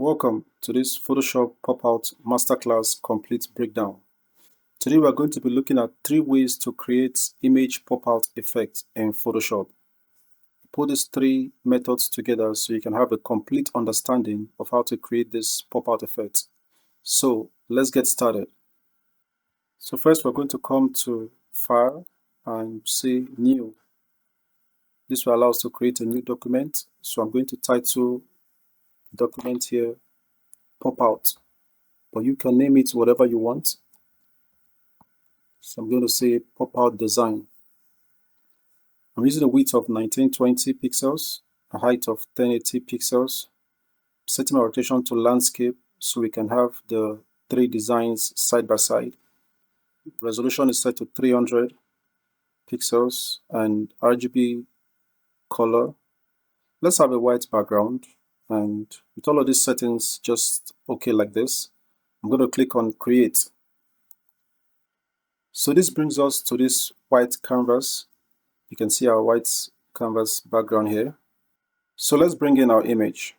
Welcome to this Photoshop Pop-Out Masterclass Complete Breakdown. Today we are going to be looking at 3 ways to create image pop-out effect in Photoshop. Put these 3 methods together so you can have a complete understanding of how to create this pop-out effect. So let's get started. So first we're going to come to File and say New. This will allow us to create a new document. So I'm going to title document here Pop-Out. But you can name it whatever you want. So I'm going to say pop-out design. I'm using a width of 1920 pixels, a height of 1080 pixels, setting my rotation to landscape so we can have the 3 designs side by side. Resolution is set to 300 pixels and RGB color. Let's have a white background, and with all of these settings just okay like this, I'm going to click on create. So this brings us to this white canvas. You can see our white canvas background here. So let's bring in our image.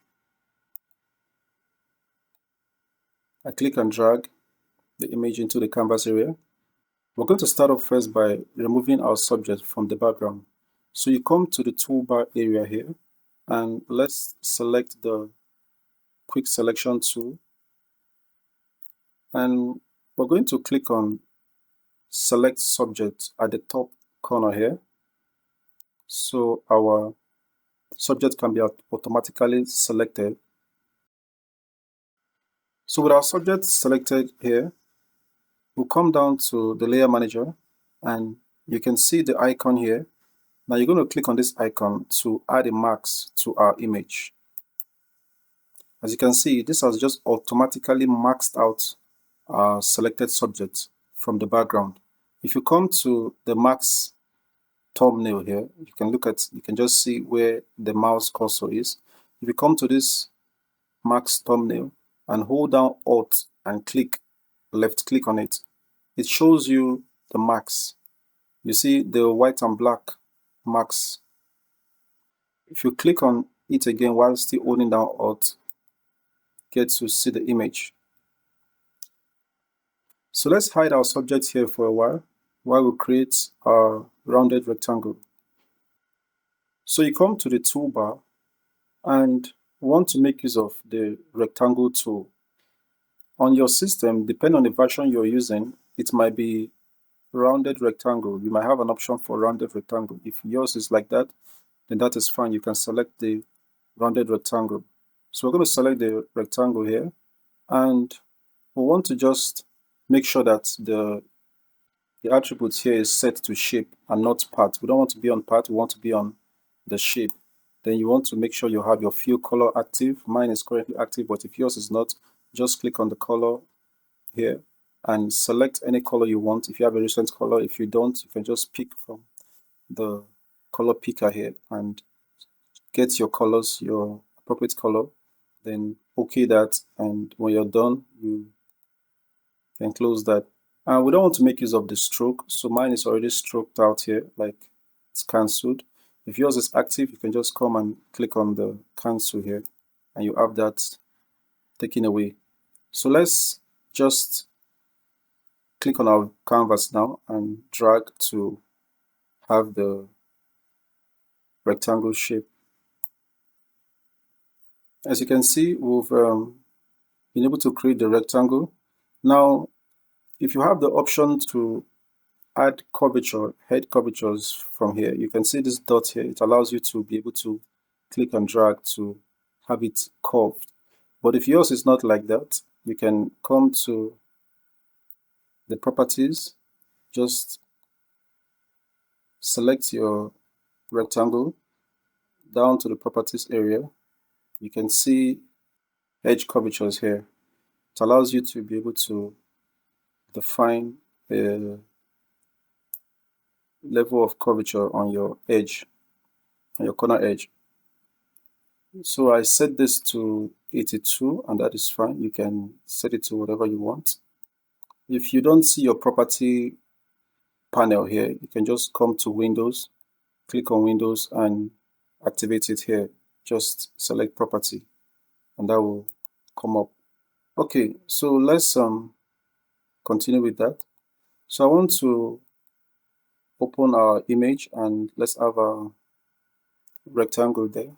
I click and drag the image into the canvas area. We're going to start off first by removing our subject from the background. So you come to the toolbar area here, and let's select the quick selection tool. And we're going to click on select subject at the top corner here. So our subject can be automatically selected. So with our subject selected here, we'll come down to the layer manager and you can see the icon here. Now you're going to click on this icon to add a mask to our image. As you can see, this has just automatically maxed out our selected subject from the background. If you come to the max thumbnail here, you can just see where the mouse cursor is. If you come to this max thumbnail and hold down Alt and left click on it, it shows you the max. You see the white and black max. If you click on it again while still holding down Alt, get to see the image. So let's hide our subject here for a while we create our rounded rectangle. So you come to the toolbar and want to make use of the rectangle tool. On your system, depending on the version you're using, it might be rounded rectangle. You might have an option for rounded rectangle. If yours is like that, then that is fine. You can select the rounded rectangle. So we're going to select the rectangle here, and we want to just make sure that the attributes here is set to shape and not path. We don't want to be on path, we want to be on the shape. Then you want to make sure you have your fill color active. Mine is currently active, but if yours is not, just click on the color here and select any color you want. If you have a recent color, if you don't, you can just pick from the color picker here and get your colors, your appropriate color, then okay that, and when you're done, you can close that. And we don't want to make use of the stroke, so mine is already stroked out here, like it's cancelled. If yours is active, you can just come and click on the cancel here, and you have that taken away. So let's just click on our canvas now and drag to have the rectangle shape. As you can see, we've been able to create the rectangle. Now, if you have the option to add curvature, head curvatures from here, you can see this dot here. It allows you to be able to click and drag to have it curved. But if yours is not like that, you can come to the properties, just select your rectangle, down to the properties area. You can see edge curvatures here. It allows you to be able to define a level of curvature on your edge, on your corner edge. So I set this to 82, and that is fine. You can set it to whatever you want. If you don't see your property panel here, you can just come to Windows, click on Windows and activate it here. Just select property, and that will come up. Okay, so let's continue with that. So I want to open our image and let's have a rectangle there.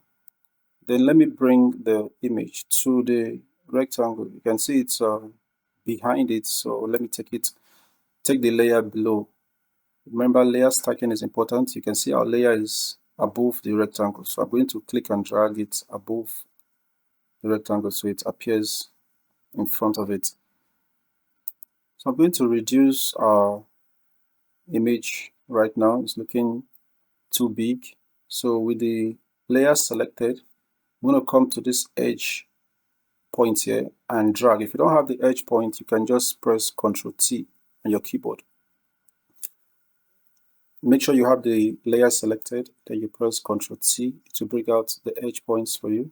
Then let me bring the image to the rectangle. You can see it's behind it, so let me take the layer below. Remember, layer stacking is important. You can see our layer is above the rectangle, so I'm going to click and drag it above the rectangle so it appears in front of it. So I'm going to reduce our image right now. It's looking too big. So with the layer selected, I'm going to come to this edge point here and drag. If you don't have the edge point, you can just press Ctrl T on your keyboard. Make sure you have the layer selected, then you press Ctrl T to bring out the edge points for you.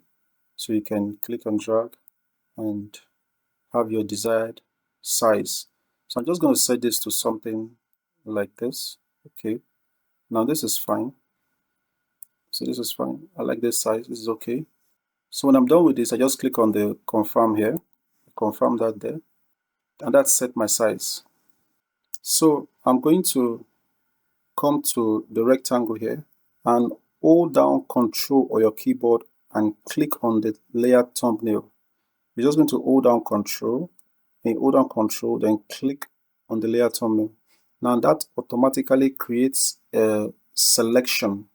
So you can click and drag and have your desired size. So I'm just going to set this to something like this. Okay, now this is fine. So this is fine. I like this size. This is okay. So when I'm done with this, I just click on the confirm here, confirm that there, and that's set my size. So I'm going to come to the rectangle here and hold down Control on your keyboard and click on the layer thumbnail. You're just going to hold down Control and hold down Control, then click on the layer thumbnail. Now that automatically creates a selection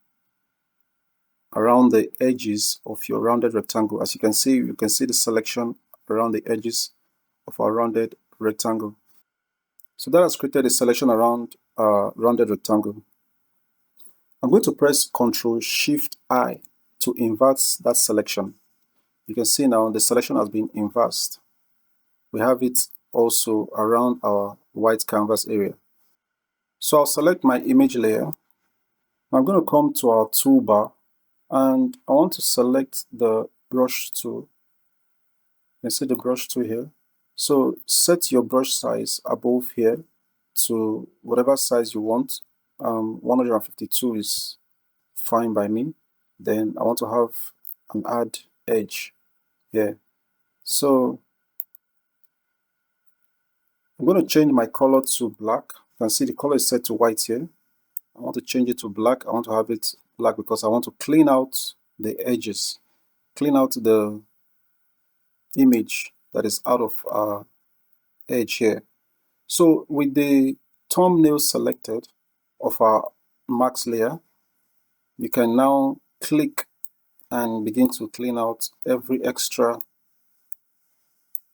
around the edges of your rounded rectangle. As you can see the selection around the edges of our rounded rectangle. So that has created a selection around our rounded rectangle. I'm going to press Ctrl Shift I to invert that selection. You can see now the selection has been inversed. We have it also around our white canvas area. So I'll select my image layer. I'm going to come to our toolbar and I want to select the brush tool. You can see the brush tool here. So set your brush size above here to whatever size you want. 152 is fine by me. Then I want to have an add edge here. So I'm going to change my color to black. You can see the color is set to white here. I want to change it to black. I want to have it black because I want to clean out the edges, clean out the image that is out of our edge here. So with the thumbnail selected of our max layer, you can now click and begin to clean out every extra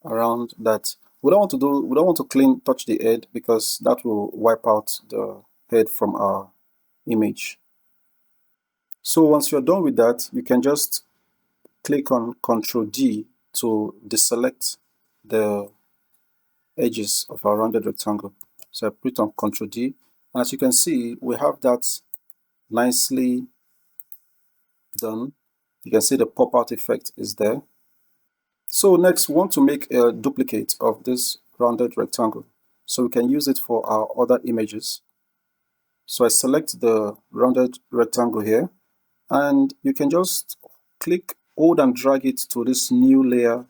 around that. We don't want to touch the head because that will wipe out the head from our image. So once you're done with that, you can just click on Ctrl D to deselect the edges of our rounded rectangle. So I put on Ctrl D, and as you can see, we have that nicely done. You can see the pop-out effect is there. So next, we want to make a duplicate of this rounded rectangle, so we can use it for our other images. So I select the rounded rectangle here, and you can just click, hold and drag it to this new layer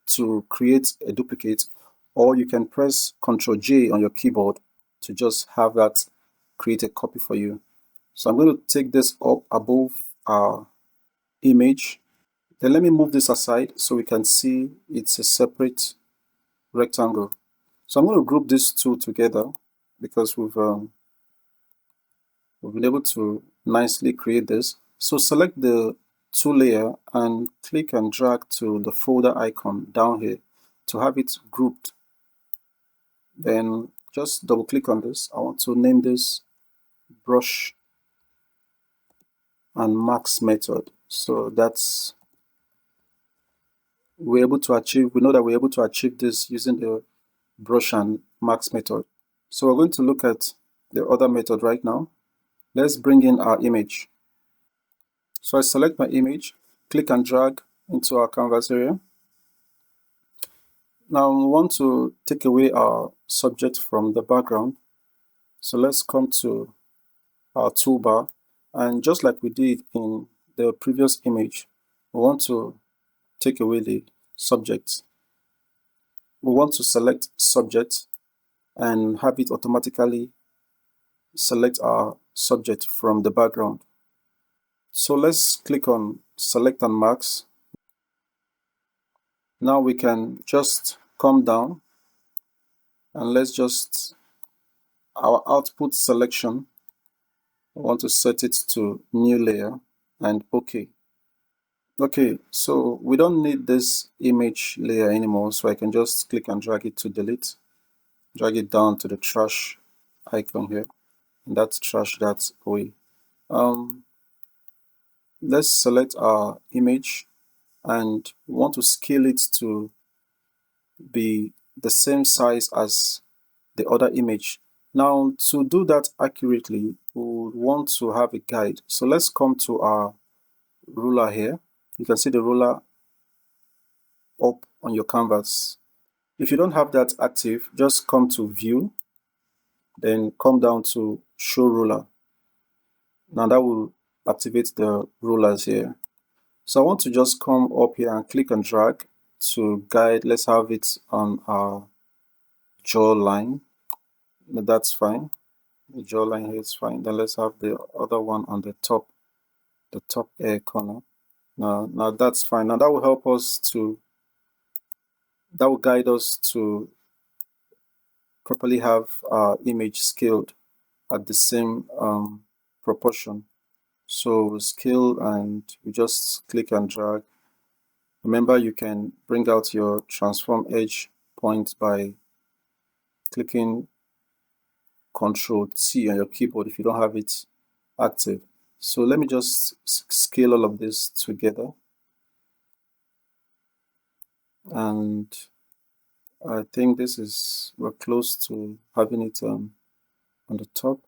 to create a duplicate, or you can press Ctrl J on your keyboard to just have that create a copy for you. So I'm going to take this up above our image. Then let me move this aside so we can see it's a separate rectangle. So I'm going to group these two together because we've been able to nicely create this. So select the tool layer and click and drag to the folder icon down here to have it grouped. Then just double click on this. I want to name this brush and max method. So that's we know that we're able to achieve this using the brush and max method. So we're going to look at the other method right now. Let's bring in our image. So I select my image, click and drag into our canvas area. Now we want to take away our subject from the background. So let's come to our toolbar, and just like we did in the previous image, we want to take away the subject. We want to select subject and have it automatically select our subject from the background. So let's click on select and marks. Now we can just come down and let's just our output selection. I want to set it to new layer and OK. Okay, so we don't need this image layer anymore, so I can just click and drag it to delete. Drag it down to the trash icon here, and that's trash that away. Let's select our image and we want to scale it to be the same size as the other image. Now, to do that accurately, we would want to have a guide. So let's come to our ruler here. You can see the ruler up on your canvas. If you don't have that active, just come to view, then come down to show ruler. Now that will activate the rulers here. So I want to just come up here and click and drag to guide. Let's have it on our jaw line. That's fine. The jaw line here is fine. Then let's have the other one on the top air corner. Now that's fine. Now that will help us to, that will guide us to properly have our image scaled at the same proportion. So we scale and we just click and drag. Remember, you can bring out your transform edge point by clicking Ctrl T on your keyboard if you don't have it active. So let me just scale all of this together. And I think this is, we're close to having it on the top.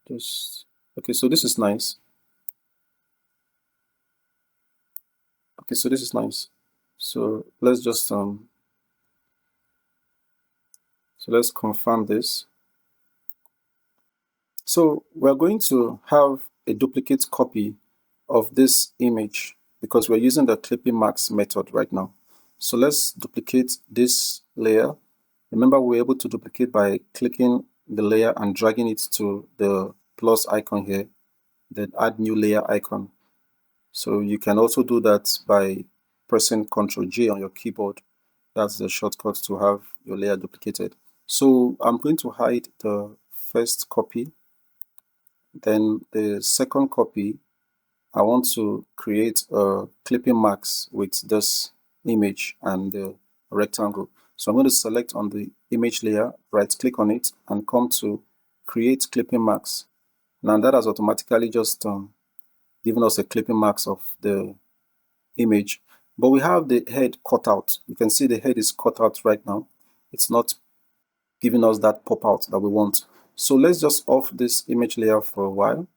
Just, okay, so this is nice. Okay, so this is nice. So let's just so let's confirm this. So we're going to have a duplicate copy of this image because we're using the clipping mask method right now. So let's duplicate this layer. Remember, we're able to duplicate by clicking the layer and dragging it to the plus icon here, then add new layer icon. So you can also do that by pressing Ctrl J on your keyboard. That's the shortcut to have your layer duplicated. So I'm going to hide the first copy. Then the second copy, I want to create a clipping mask with this image and the rectangle. So I'm going to select on the image layer, right click on it and come to create clipping mask. Now that has automatically just given us a clipping mask of the image, but we have the head cut out. You can see the head is cut out right now. It's not giving us that pop out that we want. So let's just off this image layer for a while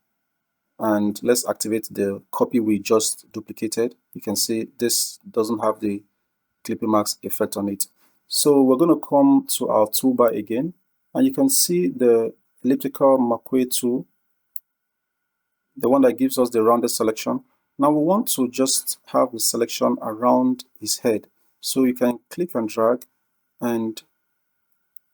and let's activate the copy we just duplicated. You can see this doesn't have the clipping mask effect on it. So we're going to come to our toolbar again and you can see the elliptical McQuay tool, the one that gives us the rounded selection. Now we want to just have the selection around his head. So you can click and drag and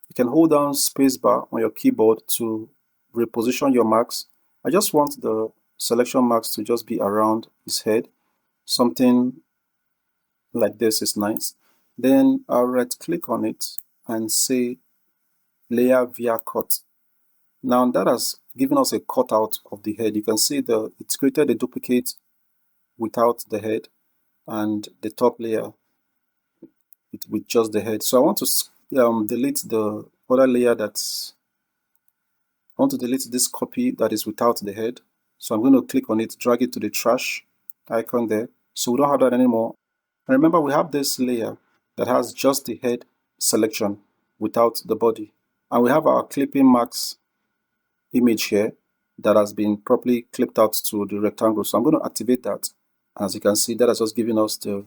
you can hold down spacebar on your keyboard to reposition your marks. I just want the selection marks to just be around his head. Something like this is nice. Then I'll right click on it and say layer via cut. Now that has given us a cutout of the head. You can see it's created a duplicate without the head and the top layer with just the head. So I want to delete the other layer I want to delete this copy that is without the head. So I'm going to click on it, drag it to the trash icon there. So we don't have that anymore. And remember, we have this layer that has just the head selection without the body. And we have our clipping mask image here that has been properly clipped out to the rectangle. So I'm going to activate that. As you can see, that has just given us the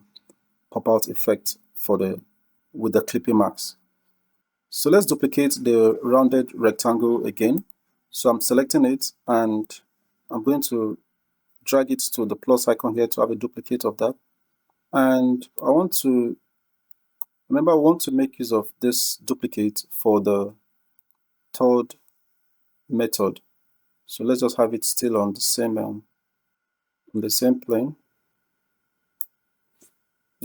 pop-out effect with the clipping mask. So let's duplicate the rounded rectangle again. So I'm selecting it and I'm going to drag it to the plus icon here to have a duplicate of that. And I want to Remember, I want to make use of this duplicate for the third method. So let's just have it still on the same plane.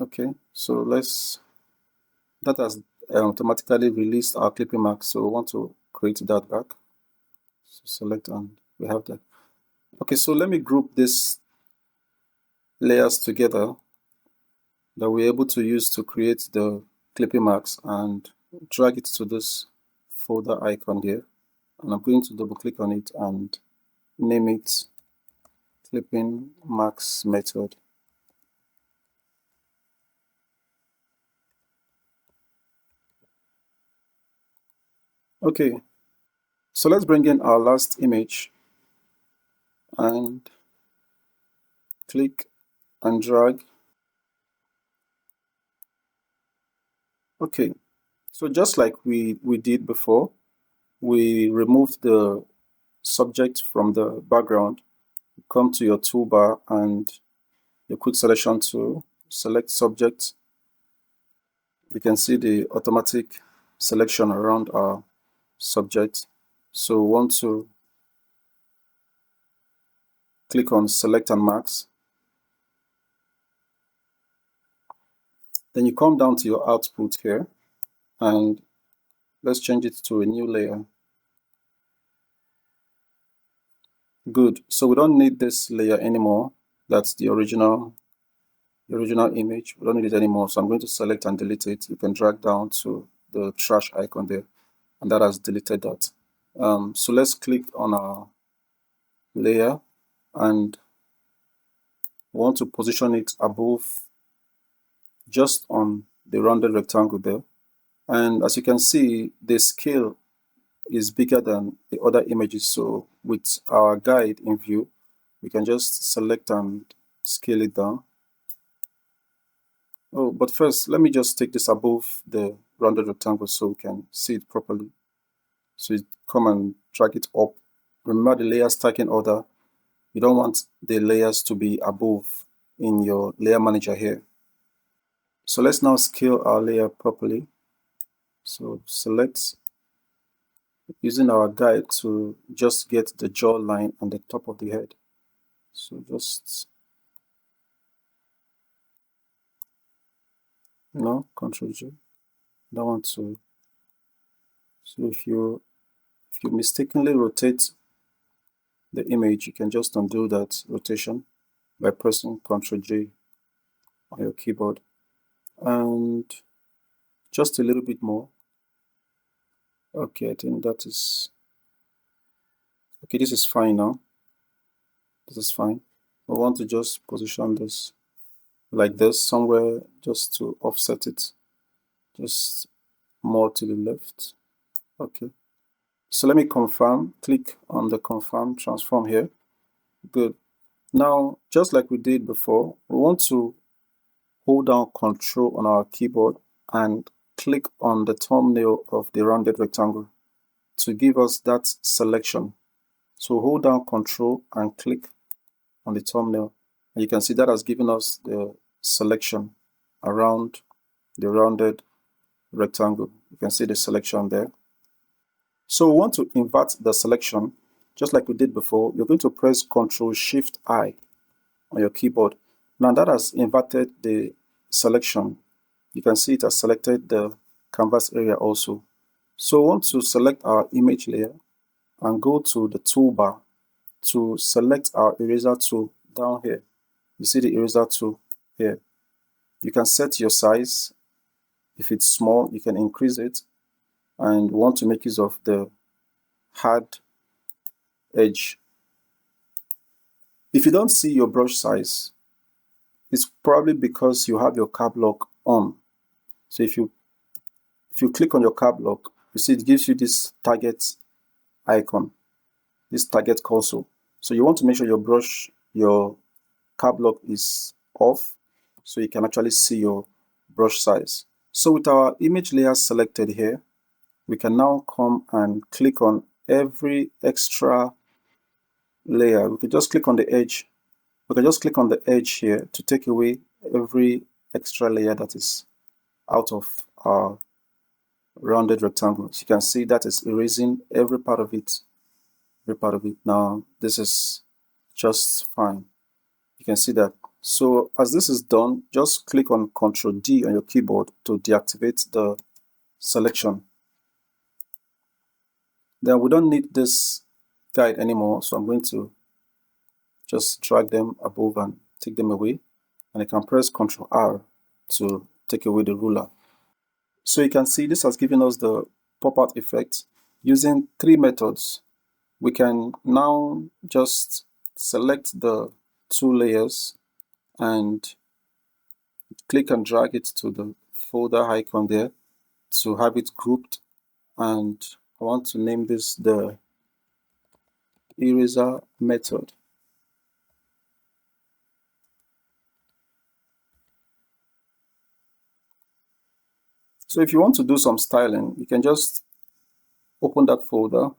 Okay, so that has automatically released our clipping mask. So we want to create that back. So select and we have that. Okay, so let me group these layers together that we're able to use to create the clipping marks and drag it to this folder icon here. And I'm going to double click on it and name it clipping marks method. Okay, so let's bring in our last image and click and drag. Okay, so just like we did before, we removed the subject from the background. Come to your toolbar and your quick selection tool, select subject. You can see the automatic selection around our subject. So we want to click on select and marks. Then you come down to your output here and let's change it to a new layer. Good. So we don't need this layer anymore. That's the original image. We don't need it anymore. So I'm going to select and delete it. You can drag down to the trash icon there, and that has deleted that. So let's click on our layer and want to position it above, just on the rounded rectangle there. And as you can see, the scale is bigger than the other images. So with our guide in view, we can just select and scale it down. Oh, but first, let me just take this above the rounded rectangle so we can see it properly. So you come and drag it up. Remember the layer stacking order. You don't want the layers to be above in your layer manager here. So let's now scale our layer properly. So select, using our guide to just get the jaw line on the top of the head. So just, Control J. Don't want to. So if you mistakenly rotate the image, you can just undo that rotation by pressing Ctrl J on your keyboard. And just a little bit more. Okay, I think that is okay. This is fine now. This is fine. I want to just position this like this somewhere, just to offset it, just more to the left. Okay, so let me confirm. Click on the confirm transform here. Good. Now, just like we did before, we want to hold down Control on our keyboard and click on the thumbnail of the rounded rectangle to give us that selection. So hold down Control and click on the thumbnail, and you can see that has given us the selection around the rounded rectangle. You can see the selection there. So we want to invert the selection just like we did before. You're going to press Ctrl Shift I on your keyboard. Now that has inverted the selection. You can see it has selected the canvas area also. So we want to select our image layer and go to the toolbar to select our eraser tool down here. You see the eraser tool here. You can set your size. If it's small, you can increase it. And we want to make use of the hard edge. If you don't see your brush size, it's probably because you have your cap lock on. So if you click on your cap lock, you see it gives you this target icon, this target cursor. So you want to make sure your cap lock is off so you can actually see your brush size. So with our image layer selected here, we can now come and click on every extra layer. We can just click on the edge. We can just click on the edge here to take away every extra layer that is out of our rounded rectangle. As you can see, that is erasing every part of it. Now, this is just fine. You can see that. So as this is done, just click on Ctrl D on your keyboard to deactivate the selection. Then we don't need this guide anymore, so I'm going to just drag them above and take them away. And I can press Ctrl R to take away the ruler. So you can see this has given us the pop-out effect. Using 3 methods, we can now just select the 2 layers and click and drag it to the folder icon there to have it grouped. And I want to name this the eraser method. So if you want to do some styling, you can just open that folder,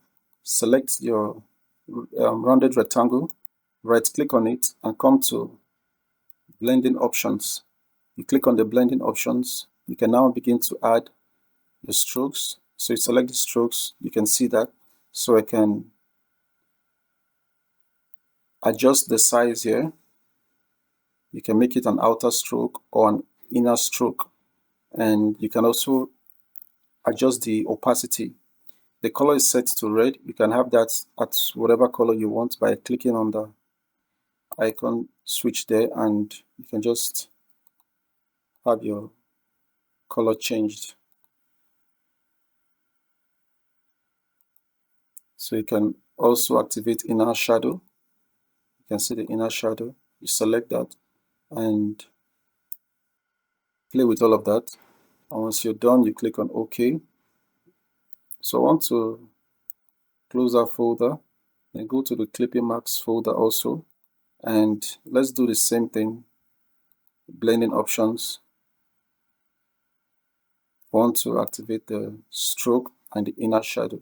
select your rounded rectangle, right click on it and come to blending options. You click on the blending options. You can now begin to add the strokes. So you select the strokes, you can see that. So I can adjust the size here. You can make it an outer stroke or an inner stroke. And you can also adjust the opacity. The color is set to red. You can have that at whatever color you want by clicking on the icon switch there, and you can just have your color changed. So you can also activate inner shadow. You can see the inner shadow. You select that and play with all of that. And once you're done, you click on OK. So I want to close that folder and go to the clipping marks folder also. And let's do the same thing. Blending options. I want to activate the stroke and the inner shadow.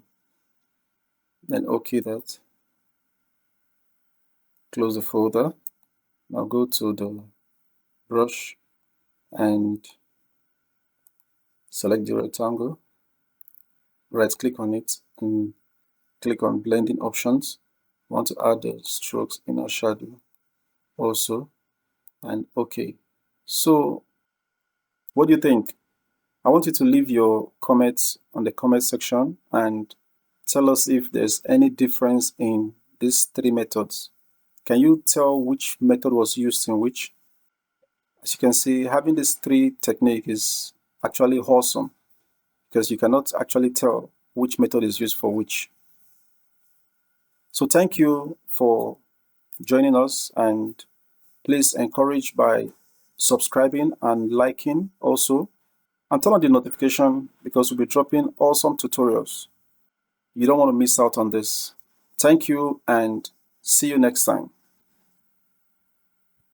Then OK that. Close the folder. Now go to the brush and select the rectangle. Right click on it and click on blending options. I want to add the strokes inner shadow also, and OK. So what do you think? I want you to leave your comments on the comment section and tell us if there's any difference in these 3 methods. Can you tell which method was used in which? As you can see, having these 3 techniques is actually awesome because you cannot actually tell which method is used for which. So thank you for joining us, and please encourage by subscribing and liking also, and turn on the notification because we'll be dropping awesome tutorials. You don't want to miss out on this. Thank you and see you next time.